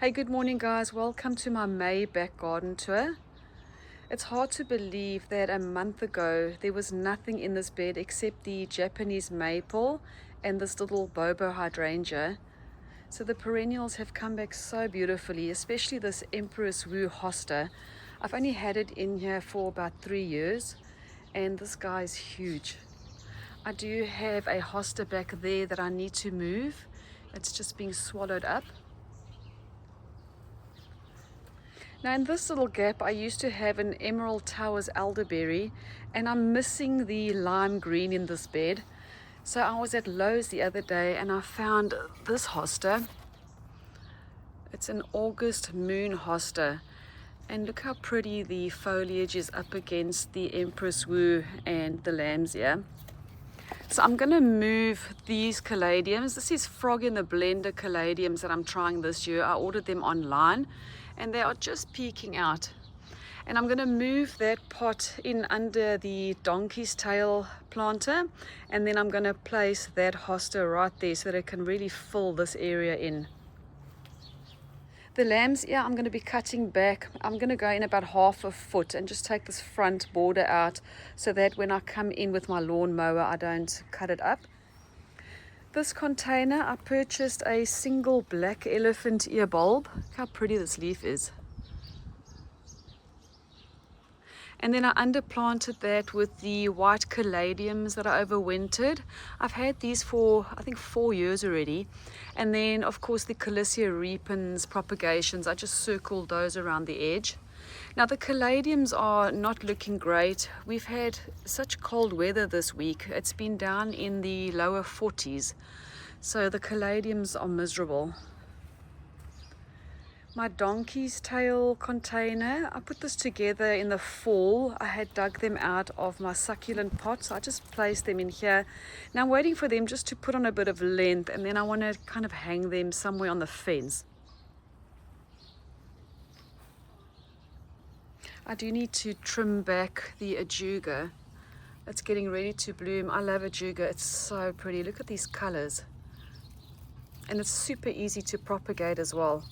Hey, good morning guys. Welcome to my May back garden tour. It's hard to believe that a month ago there was nothing in this bed except the Japanese maple and this little bobo hydrangea. So the perennials have come back so beautifully, especially this Empress Wu hosta. I've only had it in here for about 3 years and this guy is huge. I do have a hosta back there that I need to move. It's just being swallowed up. Now in this little gap I used to have an Emerald Towers elderberry and I'm missing the lime green in this bed. So I was at Lowe's the other day and I found this hosta. It's an August moon hosta and look how pretty the foliage is up against the Empress Wu and the lambs here. So I'm going to move these caladiums. This is Frog in the Blender caladiums that I'm trying this year. I ordered them online and they are just peeking out. And I'm going to move that pot in under the donkey's tail planter, and then I'm going to place that hosta right there so that it can really fill this area in. The lambs, yeah, I'm going to be cutting back. I'm going to go in about 1/2 foot and just take this front border out so that when I come in with my lawn mower I don't cut it up. This container, I purchased a single black elephant ear bulb. Look how pretty this leaf is. And then I underplanted that with the white caladiums that I overwintered. I've had these for I think 4 years already. And then of course the Calissia repens propagations, I just circled those around the edge. Now the caladiums are not looking great. We've had such cold weather this week. It's been down in the lower 40s. So the caladiums are miserable. My donkey's tail container, I put this together in the fall. I had dug them out of my succulent pot, so I just placed them in here. Now I'm waiting for them just to put on a bit of length, and then I want to kind of hang them somewhere on the fence. I do need to trim back the ajuga. It's getting ready to bloom. I love ajuga, it's so pretty. Look at these colors. And it's super easy to propagate as well.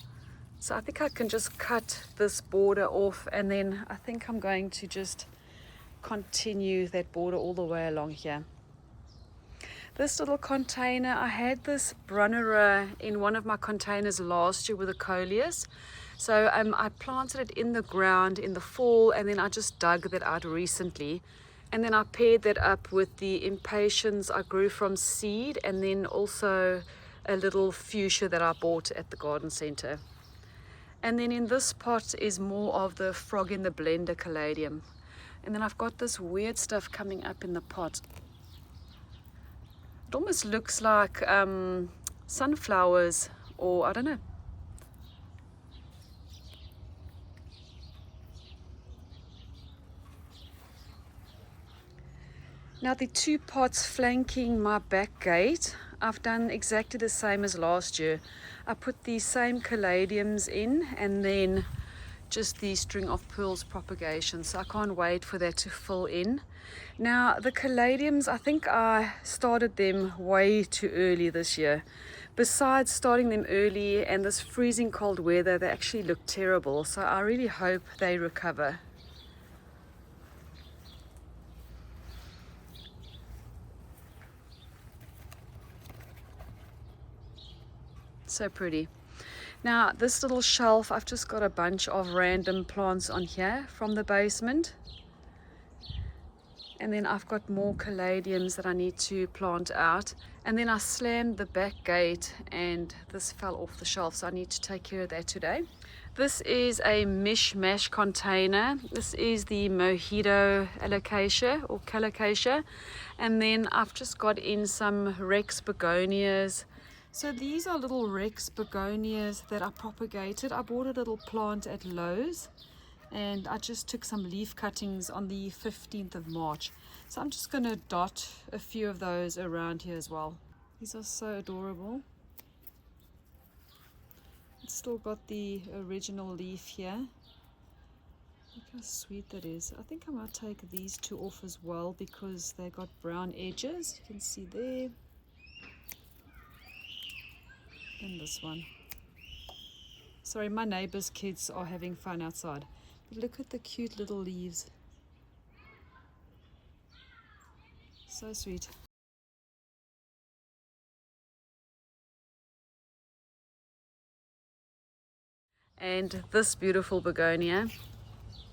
So I think I can just cut this border off, and then I think I'm going to just continue that border all the way along here. This little container, I had this Brunnera in one of my containers last year with a coleus. So I planted it in the ground in the fall, and then I just dug that out recently. And then I paired that up with the impatiens I grew from seed, and then also a little fuchsia that I bought at the garden center. And then in this pot is more of the Frog in the Blender caladium. And then I've got this weird stuff coming up in the pot. It almost looks like sunflowers, or I don't know. Now the 2 pots flanking my back gate, I've done exactly the same as last year. I put the same caladiums in and then just the string of pearls propagation, so I can't wait for that to fill in. Now the caladiums, I think I started them way too early this year. Besides starting them early and this freezing cold weather, they actually look terrible, so I really hope they recover. So pretty. Now this little shelf, I've just got a bunch of random plants on here from the basement. And then I've got more caladiums that I need to plant out. And then I slammed the back gate and this fell off the shelf, so I need to take care of that today. This is a mishmash container. This is the Mojito alocasia or calocasia. And then I've just got in some Rex begonias. So these are little Rex begonias that I propagated. I bought a little plant at Lowe's and I just took some leaf cuttings on the 15th of March. So I'm just going to dot a few of those around here as well. These are so adorable. It's still got the original leaf here. Look how sweet that is. I think I might take these 2 off as well because they got brown edges. You can see there. And this one. Sorry, my neighbor's kids are having fun outside. But look at the cute little leaves. So sweet. And this beautiful begonia,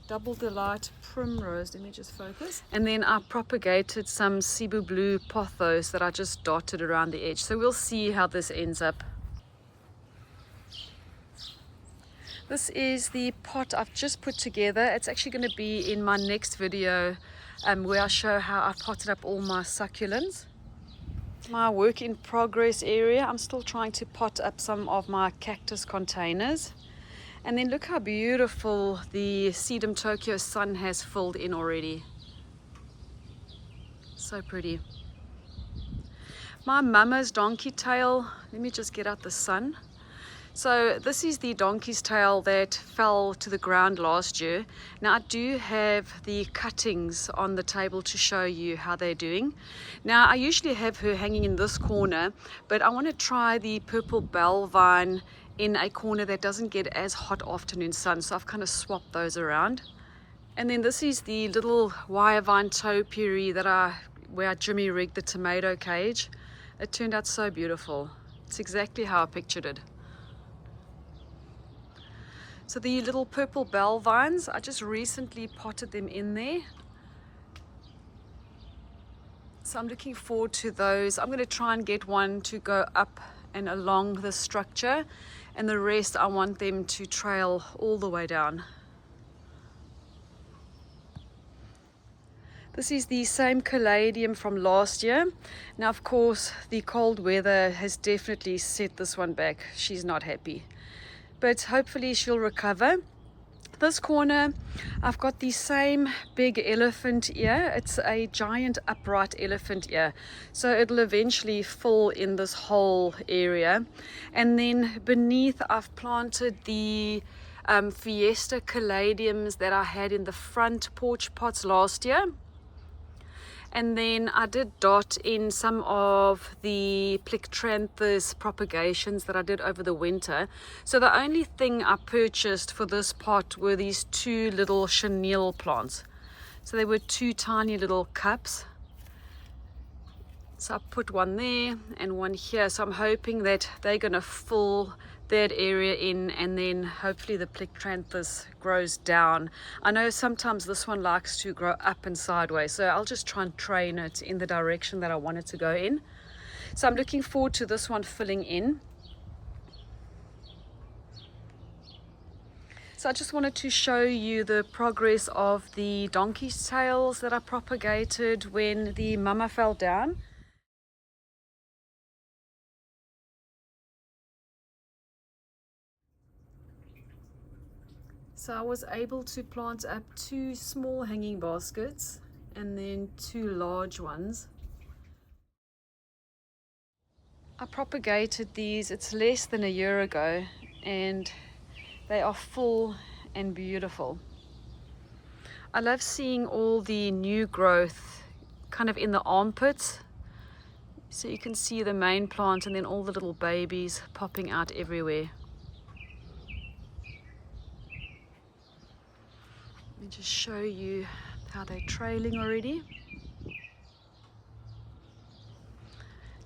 Double Delight Primrose, let me just focus. And then I propagated some Cebu Blue pothos that I just dotted around the edge. So we'll see how this ends up. This is the pot I've just put together. It's actually going to be in my next video where I show how I potted up all my succulents. My work in progress area, I'm still trying to pot up some of my cactus containers. And then look how beautiful the Sedum Tokyo sun has filled in already. So pretty. My mama's donkey tail, let me just get out the sun. So this is the donkey's tail that fell to the ground last year. Now I do have the cuttings on the table to show you how they're doing. Now I usually have her hanging in this corner, but I want to try the purple bell vine in a corner that doesn't get as hot afternoon sun, so I've kind of swapped those around. And then this is the little wire vine topiary where I jimmy rigged the tomato cage. It turned out so beautiful. It's exactly how I pictured it. So the little purple bell vines, I just recently potted them in there. So I'm looking forward to those. I'm going to try and get one to go up and along the structure, and the rest I want them to trail all the way down. This is the same caladium from last year. Now of course the cold weather has definitely set this one back. She's not happy, but hopefully she'll recover. This corner, I've got the same big elephant ear. It's a giant upright elephant ear, so it'll eventually fill in this whole area. And then beneath I've planted the Fiesta caladiums that I had in the front porch pots last year. And then I did dot in some of the Plectranthus propagations that I did over the winter. So the only thing I purchased for this pot were these two little chenille plants. So they were two tiny little cups. So I put one there and one here. So I'm hoping that they're going to fill that area in, and then hopefully the Plectranthus grows down. I know sometimes this one likes to grow up and sideways, so I'll just try and train it in the direction that I want it to go in. So I'm looking forward to this one filling in. So I just wanted to show you the progress of the donkey's tails that I propagated when the mama fell down. So I was able to plant up two small hanging baskets and then two large ones. I propagated these, it's less than a year ago, and they are full and beautiful. I love seeing all the new growth kind of in the armpits. So you can see the main plant and then all the little babies popping out everywhere. Let me just show you how they're trailing already.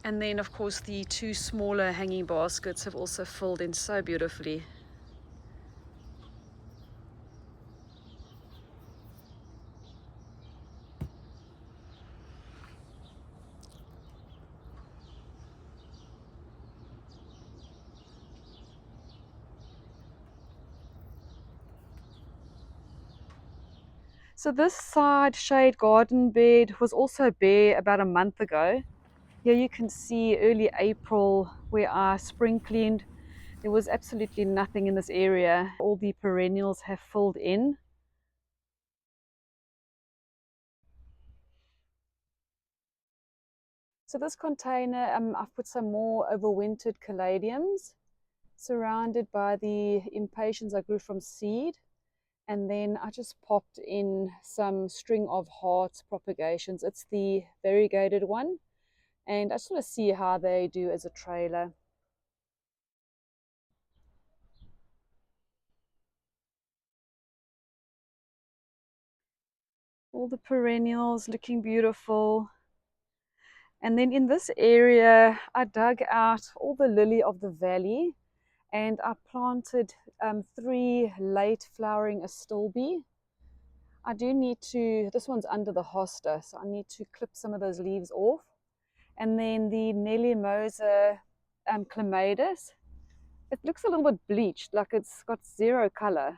And then of course the two smaller hanging baskets have also filled in so beautifully. So this side shade garden bed was also bare about a month ago. Here you can see early April where I spring cleaned. There was absolutely nothing in this area. All the perennials have filled in. So this container, I've put some more overwintered caladiums surrounded by the impatiens I grew from seed. And then I just popped in some string of hearts propagations. It's the variegated one. And I just want to see how they do as a trailer. All the perennials looking beautiful. And then in this area, I dug out all the lily of the valley and I planted 3 late flowering astilbe. I do need to, this one's under the hosta, so I need to clip some of those leaves off. And then the Nelly Moser clematis, it looks a little bit bleached, like it's got 0 color.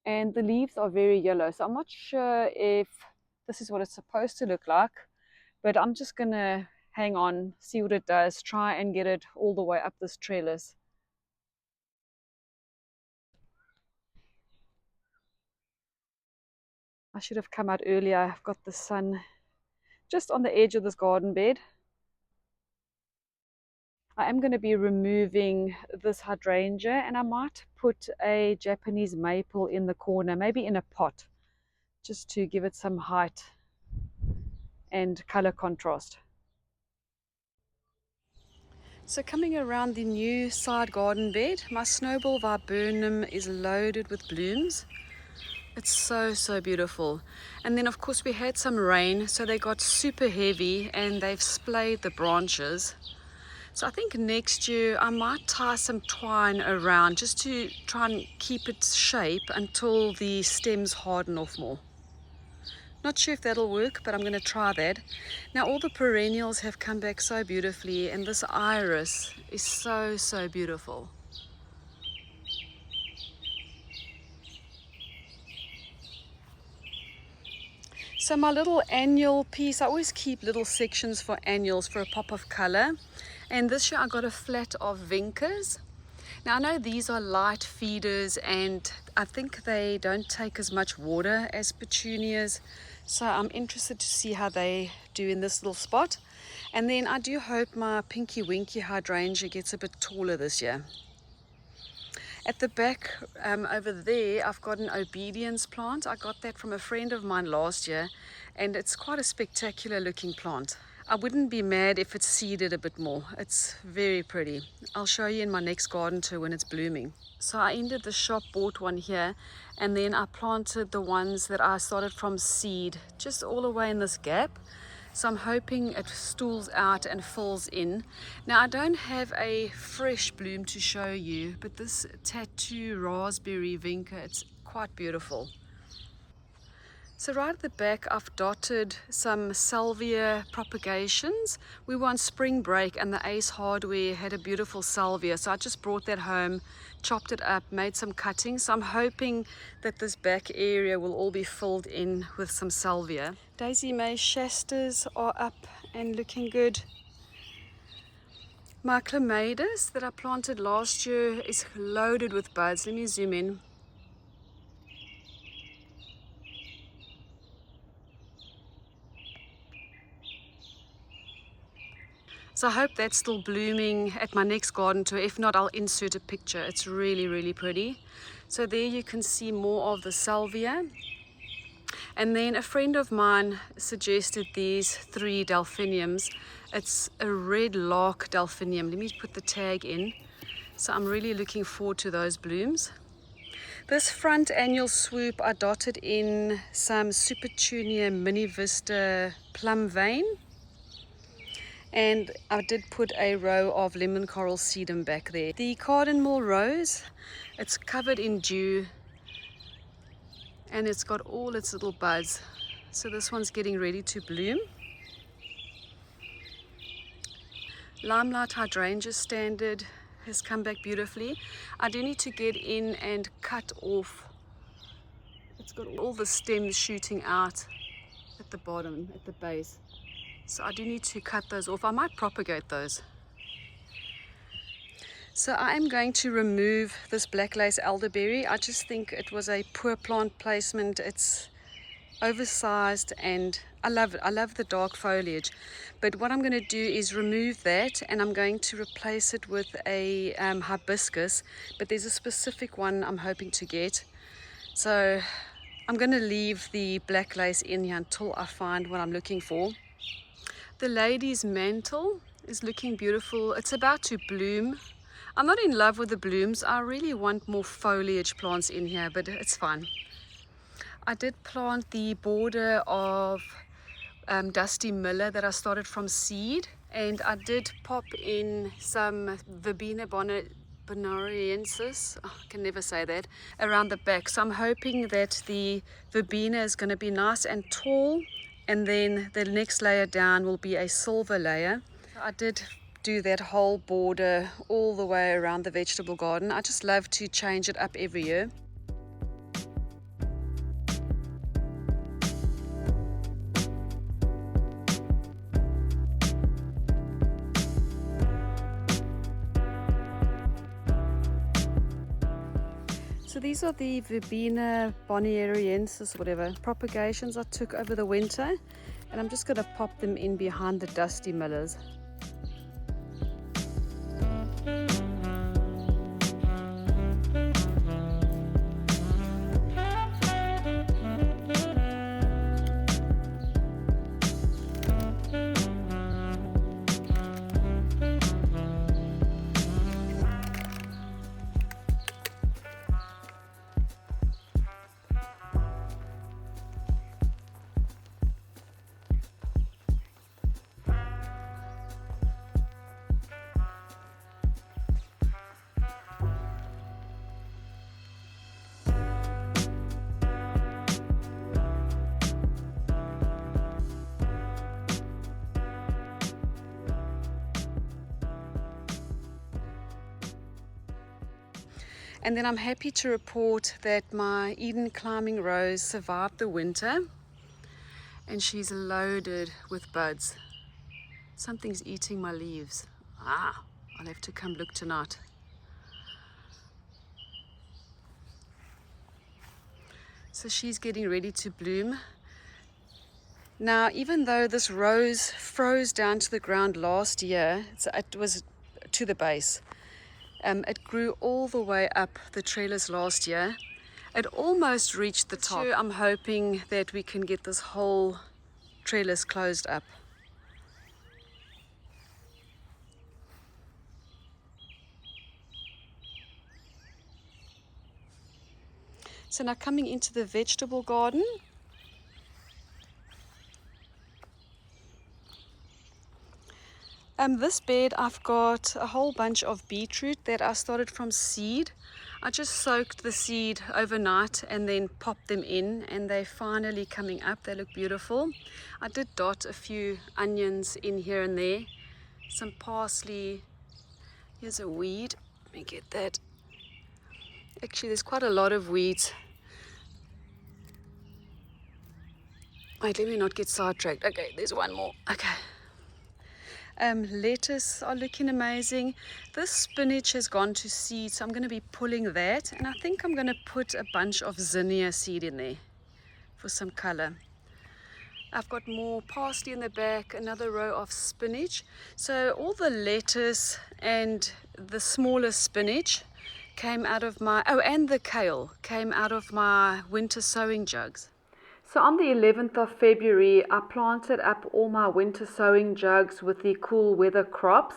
And the leaves are very yellow, so I'm not sure if this is what it's supposed to look like, but I'm just gonna hang on, see what it does, try and get it all the way up this trellis. I should have come out earlier. I've got the sun just on the edge of this garden bed. I am going to be removing this hydrangea and I might put a Japanese maple in the corner, maybe in a pot, just to give it some height and color contrast. So coming around the new side garden bed, my snowball viburnum is loaded with blooms. It's so beautiful. And then of course we had some rain, so they got super heavy and they've splayed the branches. So I think next year I might tie some twine around just to try and keep its shape until the stems harden off more. Not sure if that'll work, but I'm going to try that. Now all the perennials have come back so beautifully, and this iris is so beautiful. So my little annual piece, I always keep little sections for annuals for a pop of color. And this year I got a flat of vincas. Now I know these are light feeders and I think they don't take as much water as petunias. So I'm interested to see how they do in this little spot. And then I do hope my Pinky Winky hydrangea gets a bit taller this year. At the back over there, I've got an obedience plant. I got that from a friend of mine last year, and it's quite a spectacular looking plant. I wouldn't be mad if it's seeded a bit more. It's very pretty. I'll show you in my next garden tour when it's blooming. So I ended the shop, bought one here, and then I planted the ones that I started from seed just all the way in this gap. So I'm hoping it stools out and fills in. Now I don't have a fresh bloom to show you, but this tattoo raspberry vinca, it's quite beautiful. So right at the back I've dotted some salvia propagations. We were on spring break and the Ace Hardware had a beautiful salvia, so I just brought that home, chopped it up, made some cuttings. So I'm hoping that this back area will all be filled in with some salvia. Daisy May Shastas are up and looking good. My clematis that I planted last year is loaded with buds. Let me zoom in. So I hope that's still blooming at my next garden tour. If not, I'll insert a picture. It's really pretty. So there you can see more of the salvia. And then a friend of mine suggested these 3 delphiniums. It's a red lark delphinium. Let me put the tag in. So I'm really looking forward to those blooms. This front annual swoop, I dotted in some Supertunia Mini Vista plum vein. And I did put a row of lemon coral sedum back there. The cardinal rose, it's covered in dew and it's got all its little buds. So this one's getting ready to bloom. Limelight hydrangea standard has come back beautifully. I do need to get in and cut off. It's got all the stems shooting out at the bottom, at the base. So I do need to cut those off. I might propagate those. So I am going to remove this black lace elderberry. I just think it was a poor plant placement. It's oversized and I love it. I love the dark foliage. But what I'm going to do is remove that and I'm going to replace it with a hibiscus. But there's a specific one I'm hoping to get. So I'm going to leave the black lace in here until I find what I'm looking for. The lady's mantle is looking beautiful. It's about to bloom. I'm not in love with the blooms. I really want more foliage plants in here, but it's fine. I did plant the border of Dusty Miller that I started from seed, and I did pop in some Verbena bonariensis, I can never say that, around the back. So I'm hoping that the Verbena is going to be nice and tall, and then the next layer down will be a silver layer. So I did do that whole border all the way around the vegetable garden. I just love to change it up every year. So these are the Verbena bonariensis, whatever, propagations I took over the winter, and I'm just going to pop them in behind the Dusty Millers. And then I'm happy to report that my Eden climbing rose survived the winter, and she's loaded with buds. Something's eating my leaves. I'll have to come look tonight. So she's getting ready to bloom. Now, even though this rose froze down to the ground last year, it was to the base. It grew all the way up the trellis last year. It almost reached the top. So I'm hoping that we can get this whole trellis closed up. So now coming into the vegetable garden. This bed, I've got a whole bunch of beetroot that I started from seed. I just soaked the seed overnight and then popped them in, and they're finally coming up. They look beautiful. I did dot a few onions in here and there, some parsley. Here's a weed. Let me get that. Actually, there's quite a lot of weeds. Wait, let me not get sidetracked. Okay, there's one more. Okay. Lettuce are looking amazing. This spinach has gone to seed, so I'm going to be pulling that, and I think I'm going to put a bunch of zinnia seed in there for some color. I've got more parsley in the back, another row of spinach. So all the lettuce and the smaller spinach came out of my, and the kale came out of my winter sowing jugs. So on the 11th of February, I planted up all my winter sowing jugs with the cool weather crops.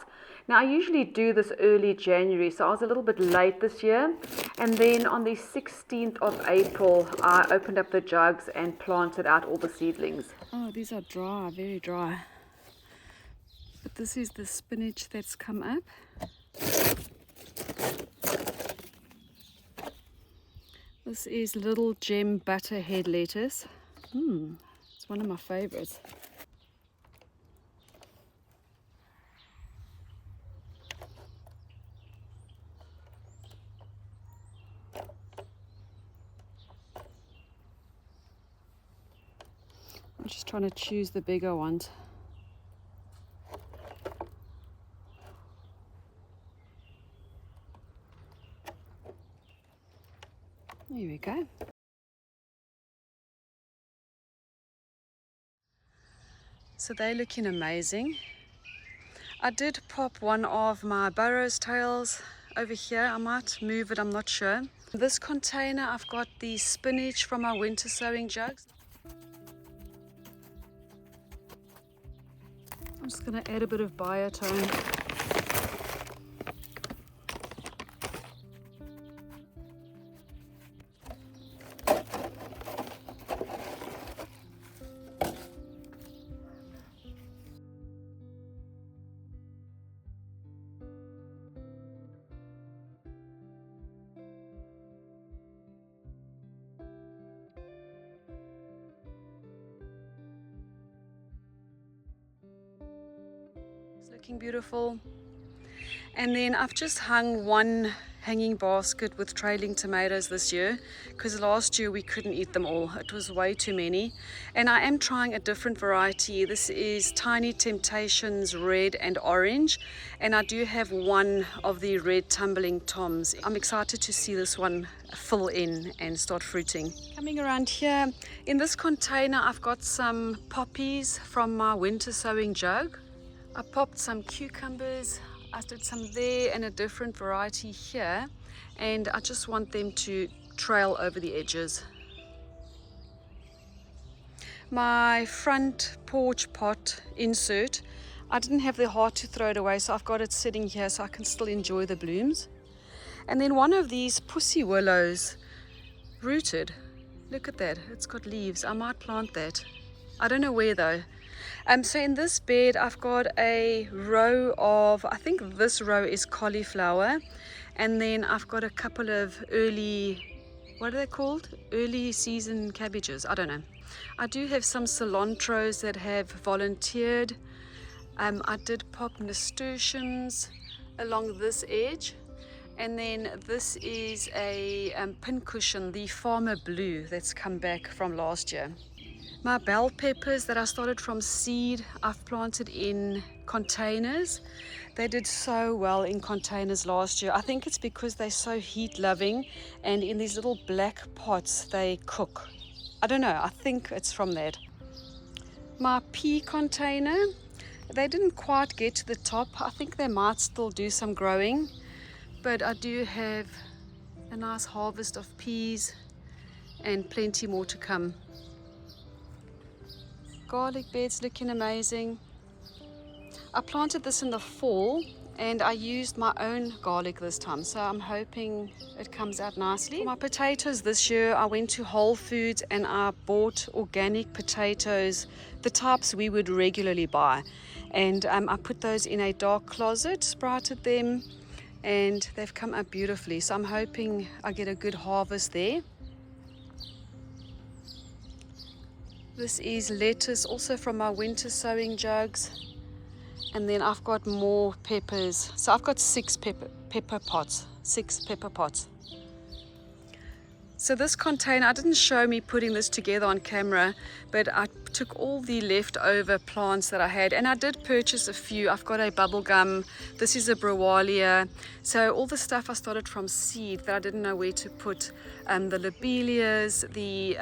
Now I usually do this early January, so I was a little bit late this year. And then on the 16th of April, I opened up the jugs and planted out all the seedlings. Oh, these are dry, very dry. But this is the spinach that's come up. This is little gem butterhead lettuce. It's one of my favorites. I'm just trying to choose the bigger ones. There we go. So they're looking amazing. I did pop one of my burrows tails over here. I might move it, I'm not sure. This container, I've got the spinach from our winter sowing jugs. I'm just going to add a bit of biotone. looking beautiful. And then I've just hung one hanging basket with trailing tomatoes this year, because last year we couldn't eat them all. It was way too many. And I am trying a different variety. This is Tiny Temptations red and orange, and I do have one of the red tumbling toms. I'm excited to see this one fill in and start fruiting. Coming around here, in this container I've got some poppies from my winter sowing jug. I popped some cucumbers. I did some there and a different variety here, and I just want them to trail over the edges. My front porch pot insert, I didn't have the heart to throw it away, so I've got it sitting here so I can still enjoy the blooms. And then one of these pussy willows rooted. Look at that, it's got leaves. I might plant that. I don't know where though. So in this bed I've got a row of, I think this row is cauliflower, and then I've got a couple of early, what are they called? Early season cabbages, I don't know. I do have some cilantros that have volunteered. I did pop nasturtiums along this edge, and then this is a pincushion, the Farmer Blue that's come back from last year. My bell peppers that I started from seed, I've planted in containers. They did so well in containers last year. I think it's because they're so heat loving, and in these little black pots they cook. I don't know, I think it's from that. My pea container, they didn't quite get to the top. I think they might still do some growing, but I do have a nice harvest of peas and plenty more to come. Garlic beds looking amazing. I planted this in the fall and I used my own garlic this time, so I'm hoping it comes out nicely. For my potatoes this year, I went to Whole Foods and I bought organic potatoes, the types we would regularly buy, and I put those in a dark closet, sprouted them, and they've come up beautifully, so I'm hoping I get a good harvest there. This is lettuce, also from my winter sowing jugs. And then I've got more peppers. So I've got six pepper pots. So this container, I didn't show me putting this together on camera, but I took all the leftover plants that I had, and I did purchase a few. I've got a bubblegum, this is a Browalia. So all the stuff I started from seed that I didn't know where to put. The lobelias, the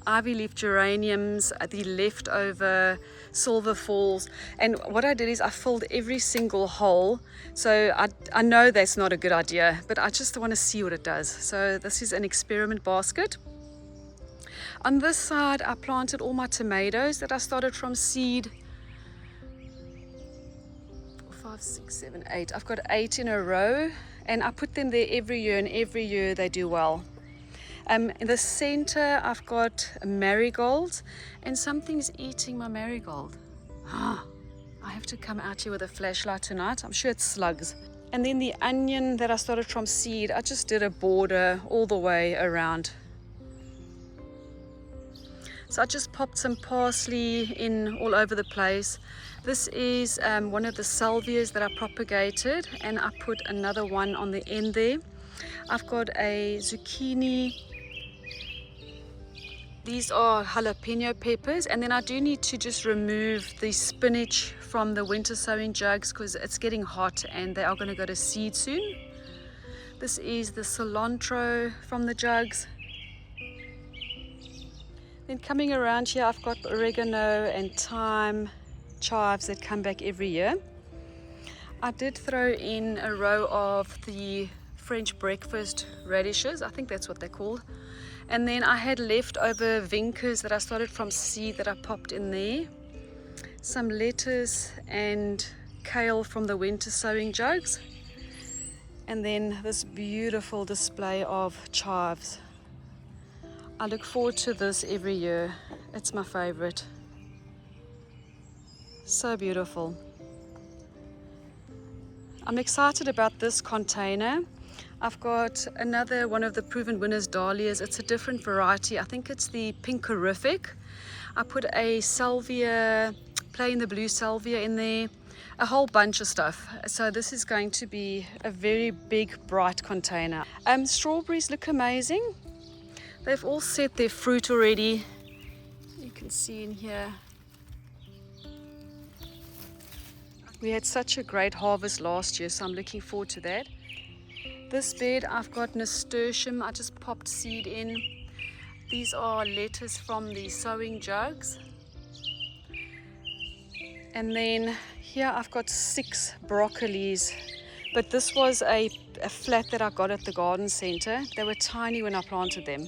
ivy leaf geraniums, the leftover silver falls, and what I did is I filled every single hole. So I know that's not a good idea, but I just want to see what it does. So this is an experiment basket. On this side I planted all my tomatoes that I started from seed. 4, 5, 6, 7, 8. I've got 8 in a row, and I put them there every year, and every year they do well. In the center I've got marigolds, and something's eating my marigold. I have to come out here with a flashlight tonight. I'm sure it's slugs. And then the onion that I started from seed, I just did a border all the way around. So I just popped some parsley in all over the place. This is one of the salvias that I propagated, and I put another one on the end there. I've got a zucchini. These are jalapeno peppers, and then I do need to just remove the spinach from the winter sowing jugs because it's getting hot and they are going to go to seed soon. This is the cilantro from the jugs. Then coming around here I've got oregano and thyme, chives that come back every year. I did throw in a row of the French breakfast radishes, I think that's what they're called. And then I had leftover vinkers that I started from seed that I popped in there. Some lettuce and kale from the winter sowing jugs. And then this beautiful display of chives. I look forward to this every year. It's my favorite. So beautiful. I'm excited about this container. I've got another one of the Proven Winners dahlias. It's a different variety. I think it's the Pinkerific. I put a salvia, plain the blue salvia in there. a whole bunch of stuff. So this is going to be a very big, bright container. Strawberries look amazing. They've all set their fruit already. You can see in here. We had such a great harvest last year, so I'm looking forward to that. This bed, I've got nasturtium. I just popped seed in. These are lettuce from the sowing jugs. And then here I've got 6 broccolis, but this was a flat that I got at the garden center. They were tiny when I planted them.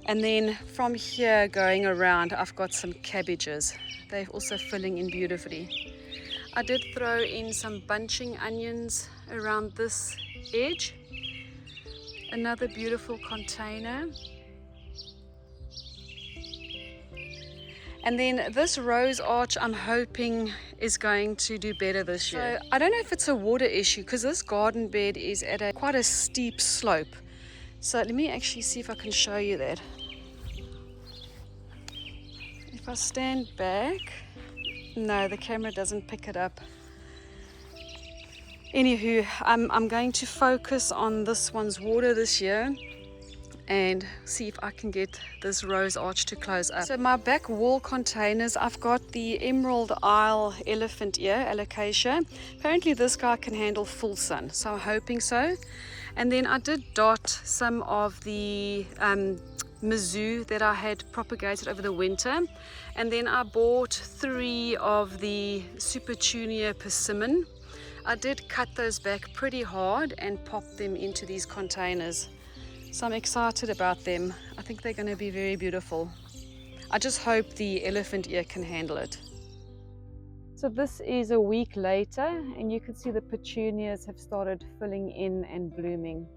And then from here going around, I've got some cabbages. They're also filling in beautifully. I did throw in some bunching onions around this edge. Another beautiful container. And then this rose arch, I'm hoping is going to do better this year. So I don't know if it's a water issue, because this garden bed is at quite a steep slope. So let me actually see if I can show you that. If I stand back, no, the camera doesn't pick it up. Anywho, I'm going to focus on this one's water this year and see if I can get this rose arch to close up. So my back wall containers, I've got the Emerald Isle elephant ear, alocasia. Apparently this guy can handle full sun, so I'm hoping so. And then I did dot some of the Mizzou that I had propagated over the winter. And then I bought 3 of the Supertunia persimmon. I did cut those back pretty hard and pop them into these containers. So I'm excited about them. I think they're going to be very beautiful. I just hope the elephant ear can handle it. So this is a week later, and you can see the petunias have started filling in and blooming.